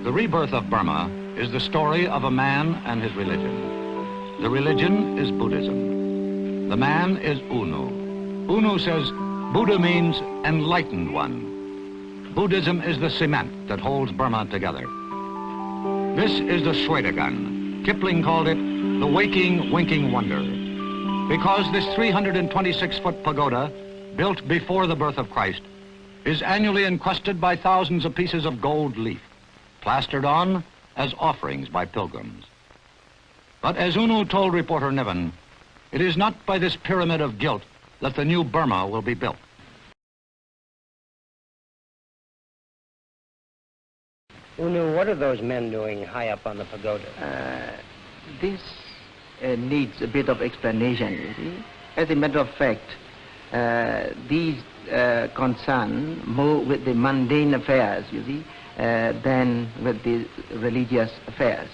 The rebirth of Burma is the story of a man and his religion. The religion is Buddhism. The man is U Nu. U Nu says Buddha means enlightened one. Buddhism is the cement that holds Burma together. This is the Shwedagon. Kipling called it the waking, winking wonder. Because this 326-foot pagoda, built before the birth of Christ, is annually encrusted by thousands of pieces of gold leaf, plastered on as offerings by pilgrims. But as U Nu told reporter Niven, it is not by this pyramid of guilt that the new Burma will be built. U Nu, what are those men doing high up on the pagoda? This needs a bit of explanation, you see. As a matter of fact, these concern more with the mundane affairs, you see, than with the religious affairs.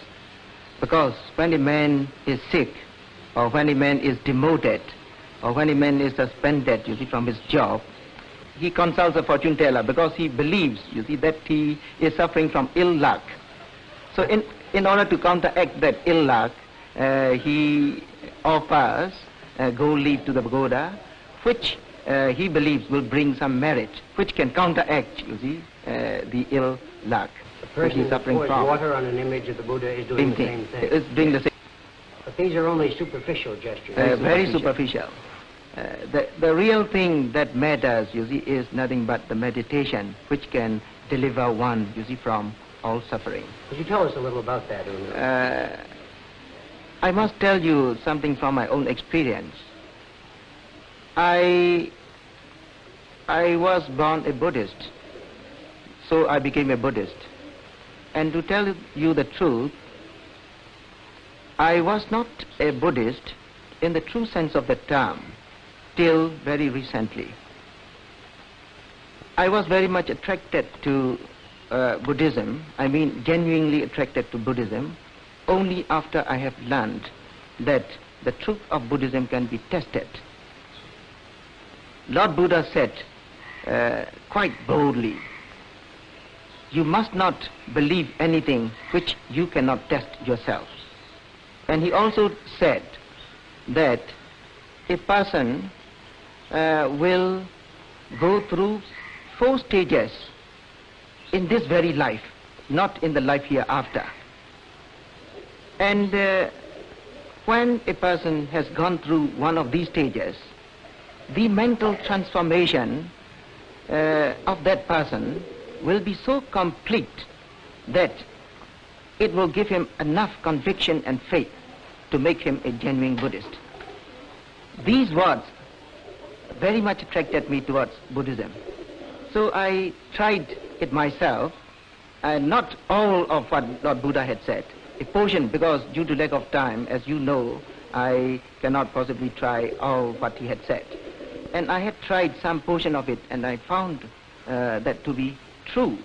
Because when a man is sick, or when a man is demoted, or when a man is suspended, you see, from his job, he consults a fortune teller because he believes, you see, that he is suffering from ill luck. So in order to counteract that ill luck, he offers gold leaf to the pagoda, which he believes will bring some merit, which can counteract, you see, the ill luck. The person who pours water on an image of the Buddha is doing the same thing. It's doing the same. But these are only superficial gestures. Very superficial. The real thing that matters, you see, is nothing but the meditation, which can deliver one, you see, from all suffering. Could you tell us a little about that, U Nu? I must tell you something from my own experience. I was born a Buddhist, so I became a Buddhist. And to tell you the truth, I was not a Buddhist in the true sense of the term till very recently. I was very much attracted to Buddhism, I mean genuinely attracted to Buddhism, only after I have learned that the truth of Buddhism can be tested. Lord Buddha said quite boldly, you must not believe anything which you cannot test yourselves. And he also said that a person will go through 4 stages in this very life, not in the life hereafter. And when a person has gone through one of these stages, the mental transformation of that person will be so complete that it will give him enough conviction and faith to make him a genuine Buddhist. These words very much attracted me towards Buddhism. So I tried it myself, and not all of what Lord Buddha had said, a portion, because due to lack of time, as you know, I cannot possibly try all what he had said. And I had tried some portion of it, and I found that to be true.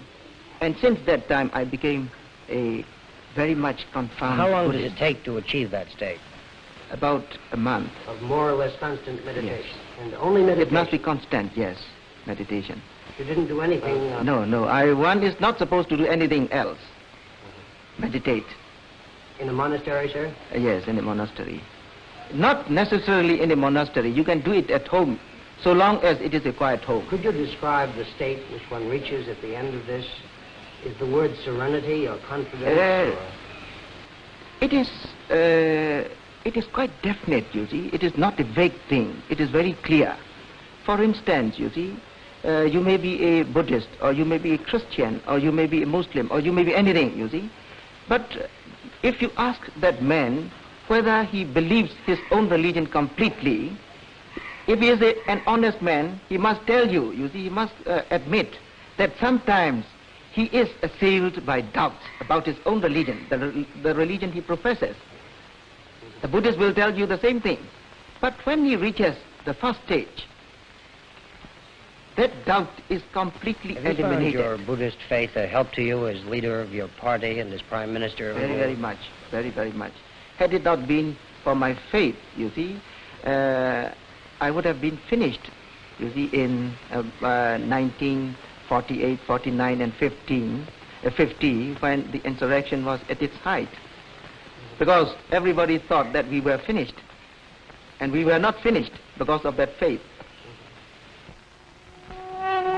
And since that time, I became a very much confirmed How long Buddhist. does it take to achieve that state? About a month. Of more or less constant meditation? Yes. And only meditation? It must be constant, yes, meditation. You didn't do anything? No, one is not supposed to do anything else. Meditate. In a monastery, sir? Yes, in a monastery. Not necessarily in a monastery. You can do it at home, so long as it is a quiet home. Could you describe the state which one reaches at the end of this? Is the word serenity or confidence? It is quite definite, you see. It is not a vague thing. It is very clear. For instance, you see, you may be a Buddhist, or you may be a Christian, or you may be a Muslim, or you may be anything, you see. But if you ask that man whether he believes his own religion completely, if he is an honest man, he must tell you, you see, he must admit that sometimes he is assailed by doubts about his own religion, the religion he professes. The Buddhist will tell you the same thing. But when he reaches the first stage, that doubt is completely eliminated. Have you found your Buddhist faith a help to you as leader of your party and as Prime Minister? Very much, very much. Had it not been for my faith, you see, I would have been finished, you see, in 1948, 49 and 15, 1950 when the insurrection was at its height, because everybody thought that we were finished, and we were not finished because of that faith.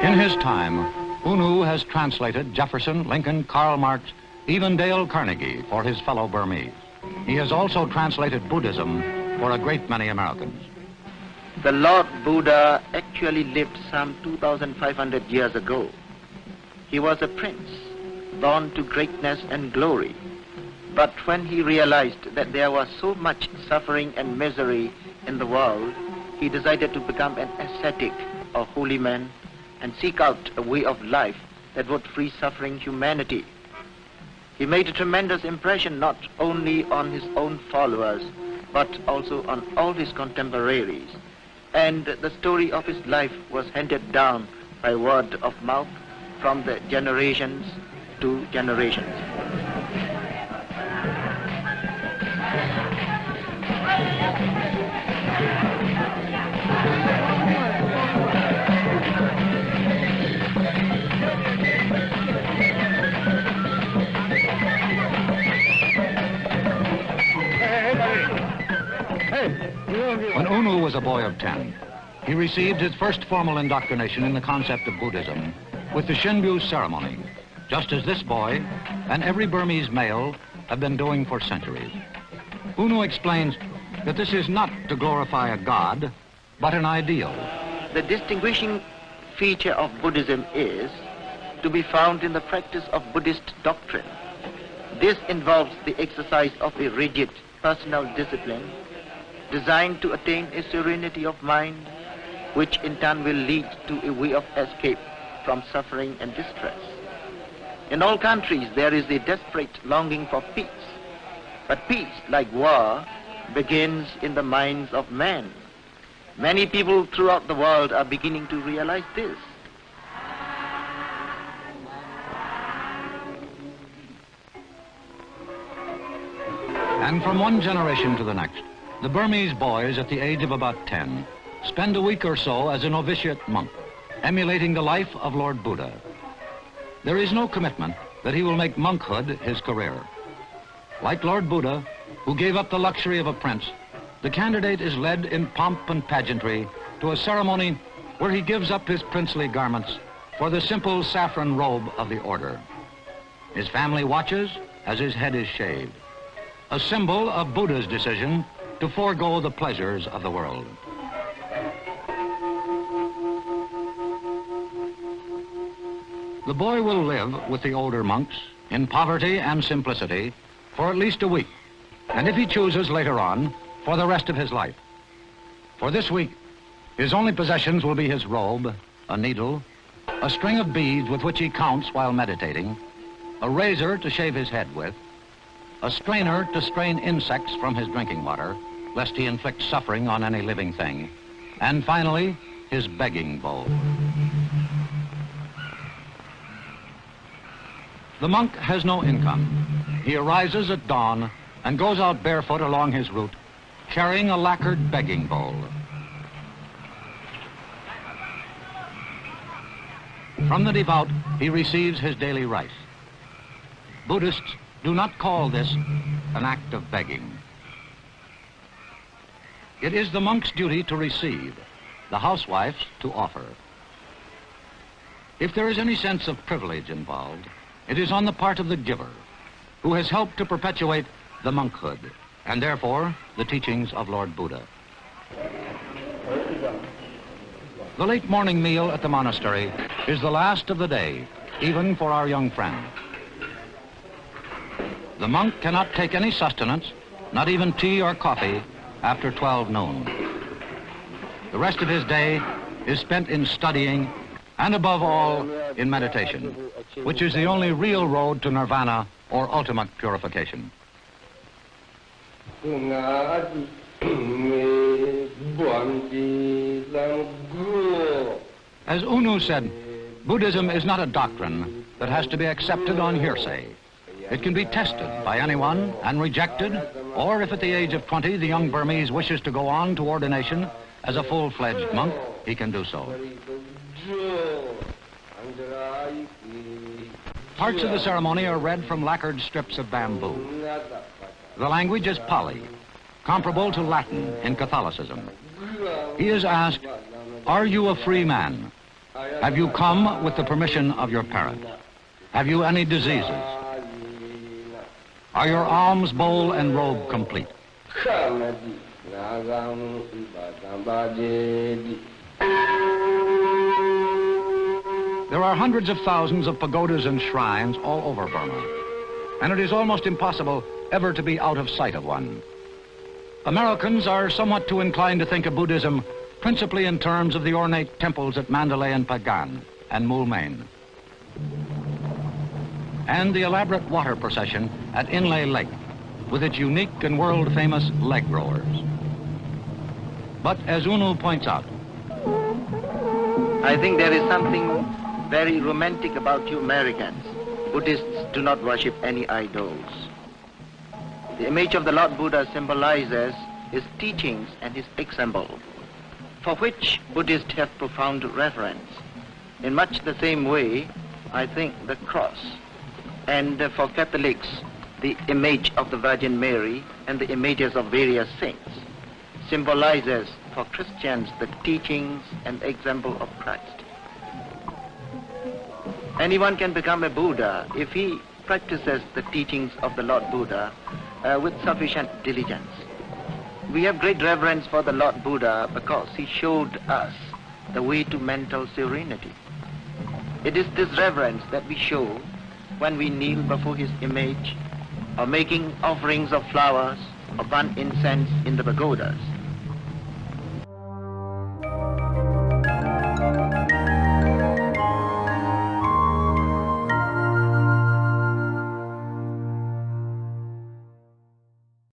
In his time, U has translated Jefferson, Lincoln, Karl Marx, even Dale Carnegie for his fellow Burmese. He has also translated Buddhism for a great many Americans. The Lord Buddha actually lived some 2,500 years ago. He was a prince, born to greatness and glory. But when he realized that there was so much suffering and misery in the world, he decided to become an ascetic or holy man and seek out a way of life that would free suffering humanity. He made a tremendous impression not only on his own followers, but also on all his contemporaries. And the story of his life was handed down by word of mouth from the generations to generations. When U was a boy of 10, he received his first formal indoctrination in the concept of Buddhism with the him.ဦ ceremony, just as this boy and every Burmese male have been doing for centuries. U explains that this is not to glorify a god, but an ideal. The distinguishing feature of Buddhism is to be found in the practice of Buddhist doctrine. This involves the exercise of a rigid personal discipline designed to attain a serenity of mind, which in turn will lead to a way of escape from suffering and distress. In all countries, there is a desperate longing for peace. But peace, like war, begins in the minds of men. Many people throughout the world are beginning to realize this. And from one generation to the next, the Burmese boys at the age of about 10 spend a week or so as a novitiate monk, emulating the life of Lord Buddha. There is no commitment that he will make monkhood his career. Like Lord Buddha, who gave up the luxury of a prince, the candidate is led in pomp and pageantry to a ceremony where he gives up his princely garments for the simple saffron robe of the order. His family watches as his head is shaved, a symbol of Buddha's decision to forego the pleasures of the world. The boy will live with the older monks in poverty and simplicity for at least a week, and if he chooses later on, for the rest of his life. For this week, his only possessions will be his robe, a needle, a string of beads with which he counts while meditating, a razor to shave his head with, a strainer to strain insects from his drinking water, lest he inflict suffering on any living thing, and finally, his begging bowl. The monk has no income. He arises at dawn and goes out barefoot along his route, carrying a lacquered begging bowl. From the devout, he receives his daily rice. Buddhists do not call this an act of begging. It is the monk's duty to receive, the housewife's to offer. If there is any sense of privilege involved, it is on the part of the giver, who has helped to perpetuate the monkhood, and therefore the teachings of Lord Buddha. The late morning meal at the monastery is the last of the day, even for our young friend. The monk cannot take any sustenance, not even tea or coffee, after 12 noon. The rest of his day is spent in studying and above all in meditation, which is the only real road to nirvana or ultimate purification. As U said, Buddhism is not a doctrine that has to be accepted on hearsay. It can be tested by anyone and rejected, or if at the age of 20 the young Burmese wishes to go on to ordination as a full-fledged monk, he can do so. Parts of the ceremony are read from lacquered strips of bamboo. The language is Pali, comparable to Latin in Catholicism. He is asked, "Are you a free man? Have you come with the permission of your parents? Have you any diseases? Are your alms bowl and robe complete?" There are hundreds of thousands of pagodas and shrines all over Burma, and it is almost impossible ever to be out of sight of one. Americans are somewhat too inclined to think of Buddhism principally in terms of the ornate temples at Mandalay and Pagan and Moulmein, and the elaborate water procession at Inlay Lake with its unique and world-famous leg rowers. But as Unu points out, I think there is something very romantic about you Americans. Buddhists do not worship any idols. The image of the Lord Buddha symbolizes his teachings and his example, for which Buddhists have profound reverence. In much the same way, I think the cross, and for Catholics, the image of the Virgin Mary and the images of various saints, symbolizes for Christians the teachings and example of Christ. Anyone can become a Buddha if he practices the teachings of the Lord Buddha with sufficient diligence. We have great reverence for the Lord Buddha because he showed us the way to mental serenity. It is this reverence that we show when we kneel before his image, or making offerings of flowers, or burn incense in the pagodas.